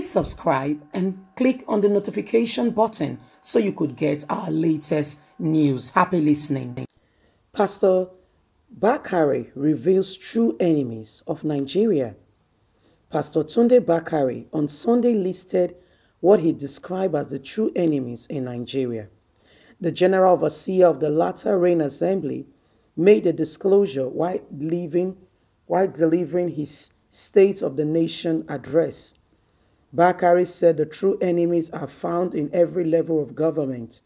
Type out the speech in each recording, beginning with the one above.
Please subscribe and click on the notification button so you could get our latest news. Happy listening. Pastor Bakare reveals true enemies of Nigeria. Pastor Tunde Bakare on Sunday listed what he described as the true enemies in Nigeria. The General Overseer of the Latter Rain Assembly made a disclosure while delivering his State of the Nation address. Bakare said the true enemies are found in every level of government,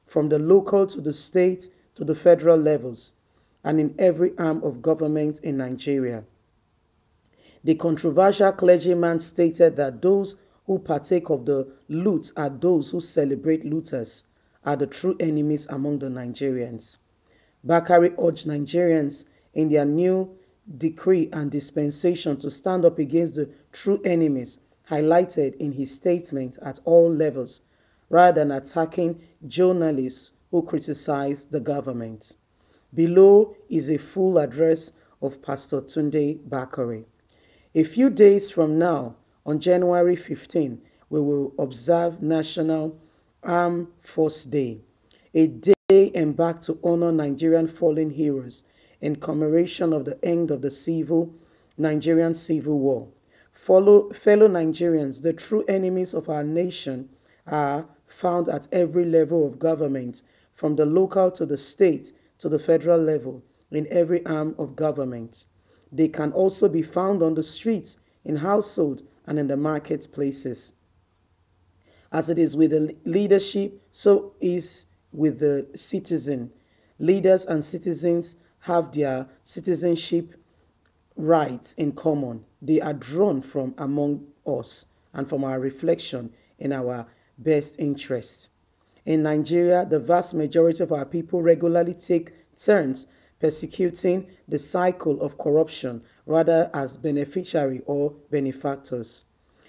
from the local to the state to the federal levels, and in every arm of government in Nigeria. The controversial clergyman stated that those who partake of the loot are those who celebrate looters, are the true enemies among the Nigerians. Bakare urged Nigerians in their new decree and dispensation to stand up against the true enemies highlighted in his statement at all levels, rather than attacking journalists who criticize the government. Below is a full address of Pastor Tunde Bakare. A few days from now, on January 15, we will observe National Armed Force Day, a day embarked to honor Nigerian fallen heroes in commemoration of the end of the Nigerian Civil War. Fellow Nigerians, the true enemies of our nation are found at every level of government, from the local to the state to the federal level, in every arm of government. They can also be found on the streets, in households, and in the marketplaces. As it is with the leadership, so is with the citizen. Leaders and citizens have their citizenship rights in common. They are drawn from among us and from our reflection in our best interest. In Nigeria, the vast majority of our people regularly take turns persecuting the cycle of corruption, rather as beneficiary or benefactors.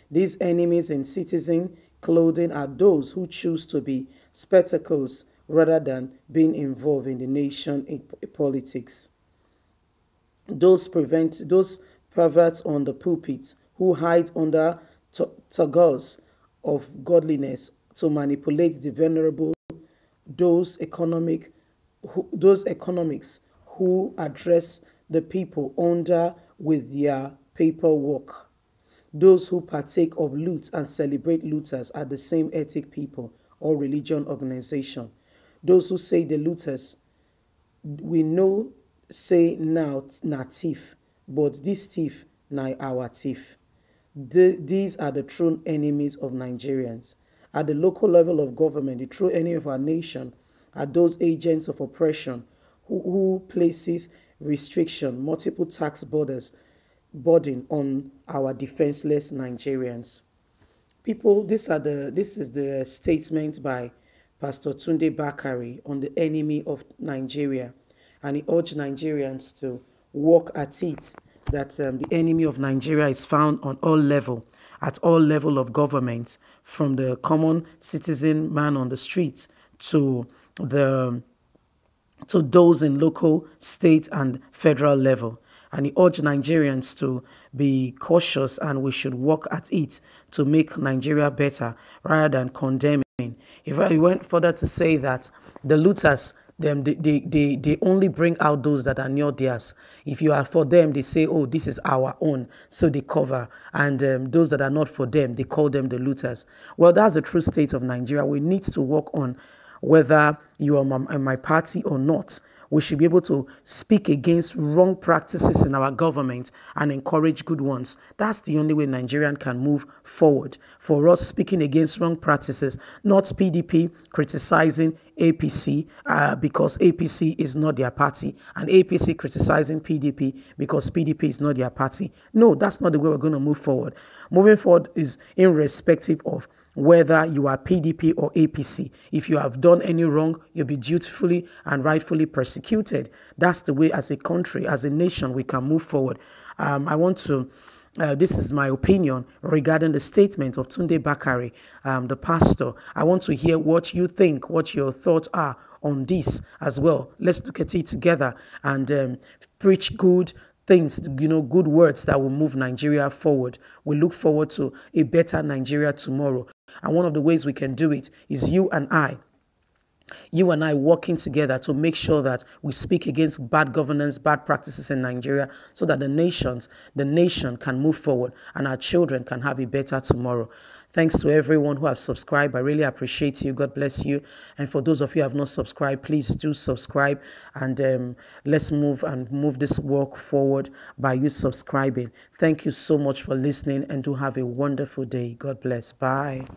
These enemies in citizen clothing are those who choose to be spectacles rather than being involved in the nation in politics. Those perverts on the pulpit who hide under togas of godliness to manipulate the vulnerable, those economics who address the people under with their paperwork. Those who partake of loot and celebrate looters are the same ethnic people or religion organization. Those who say the looters, we know say now na thief, but this thief na our thief. These are the true enemies of Nigerians. At the local level of government, the true enemy of our nation are those agents of oppression who places restriction, multiple tax burden on our defenseless Nigerians. People, this is the statement by Pastor Tunde Bakare on the enemy of Nigeria, and he urged Nigerians to work at it, that the enemy of Nigeria is found on all level, at all level of government, from the common citizen man on the streets to those in local, state, and federal level. And he urged Nigerians to be cautious, and we should work at it to make Nigeria better rather than condemning. If I went further to say that the looters, they only bring out those that are not theirs. If you are for them, they say, oh, this is our own, so they cover. And those that are not for them, they call them the looters. Well, that's the true state of Nigeria. We need to work on whether you are my party or not. We should be able to speak against wrong practices in our government and encourage good ones. That's the only way Nigerian can move forward. For us speaking against wrong practices, not PDP criticizing APC because APC is not their party, and APC criticizing PDP because PDP is not their party. No, that's not the way we're going to move forward. Moving forward is irrespective of whether you are PDP or APC. If you have done any wrong, you'll be dutifully and rightfully persecuted. That's the way as a country, as a nation, we can move forward. I want to, this is my opinion regarding the statement of Tunde Bakare, the pastor. I want to hear what you think, what your thoughts are on this as well. Let's look at it together and preach good things, good words that will move Nigeria forward. We look forward to a better Nigeria tomorrow. And one of the ways we can do it is you and I working together to make sure that we speak against bad governance, bad practices in Nigeria, so that the nation can move forward and our children can have a better tomorrow. Thanks to everyone who has subscribed. I really appreciate you. God bless you. And for those of you who have not subscribed, please do subscribe, and let's move this work forward by you subscribing. Thank you so much for listening, and do have a wonderful day. God bless. Bye.